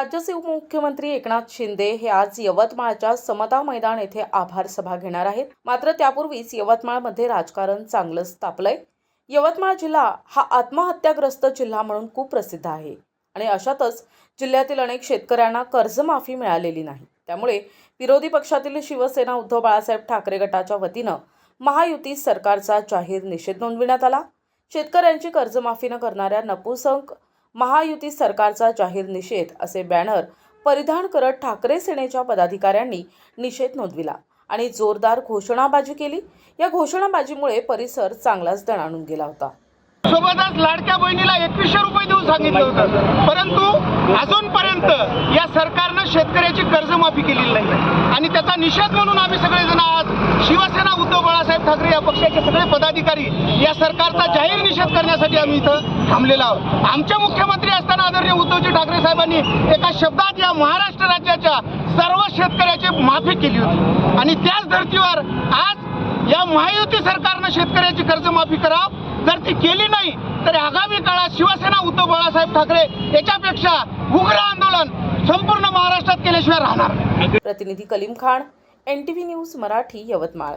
राज्याचे उपमुख्यमंत्री एकनाथ शिंदे हे आज यवतमाळच्या समता मैदान येथे आभार सभा घेणार आहेत। मात्र त्यापूर्वीच यवतमाळमध्ये राजकारण चांगलंच तापलंय। यवतमाळ जिल्हा हा आत्महत्याग्रस्त जिल्हा म्हणून खूप प्रसिद्ध आहे आणि अशातच जिल्ह्यातील अनेक शेतकऱ्यांना कर्जमाफी मिळालेली नाही। त्यामुळे विरोधी पक्षातील शिवसेना उद्धव बाळासाहेब ठाकरे गटाच्या वतीनं महायुती सरकारचा जाहीर निषेध नोंदविण्यात आला। शेतकऱ्यांची कर्जमाफी न करणाऱ्या नपुसंक महायुती सरकारचा जाहीर निषेध असे बॅनर परिधान करत ठाकरे सेनेच्या पदाधिकाऱ्यांनी निषेध नोंदविला आणि जोरदार घोषणाबाजी केली। या घोषणाबाजीमुळे परिसर चांगलाच दणाणून गेला होता। सोबतच लाडक्या बहिणीला 2100 रुपये देऊन सांगितलं होतं, परंतु अजूनपर्यंत या सरकारनं शेतकऱ्याची कर्जमाफी केलेली नाही आणि त्याचा निषेध म्हणून आम्ही सगळेजण आज शिवसेना उद्धव बाळासाहेब ठाकरे या पक्षाचे सगळे पदाधिकारी या सरकारचा जाहीर निषेध करण्यासाठी आम्ही इथं थांबलेलो आहोत। आमचे मुख्यमंत्री असताना आदरणीय उद्धवजी ठाकरे साहेबांनी एका शब्दात या महाराष्ट्र राज्याच्या सर्व शेतकऱ्याची माफी केली होती आणि त्याच धर्तीवर आज या महायुती सरकारनं शेतकऱ्याची कर्जमाफी करावं। जर ती केली नाही तर आगामी काळात शिवसेना उद्धव बाळासाहेब ठाकरे याच्यापेक्षा उग्र आंदोलन संपूर्ण महाराष्ट्रात केल्याशिवाय राहणार नाही। प्रतिनिधी कलीम खान, NTV न्यूज मराठी, यवतमाळ।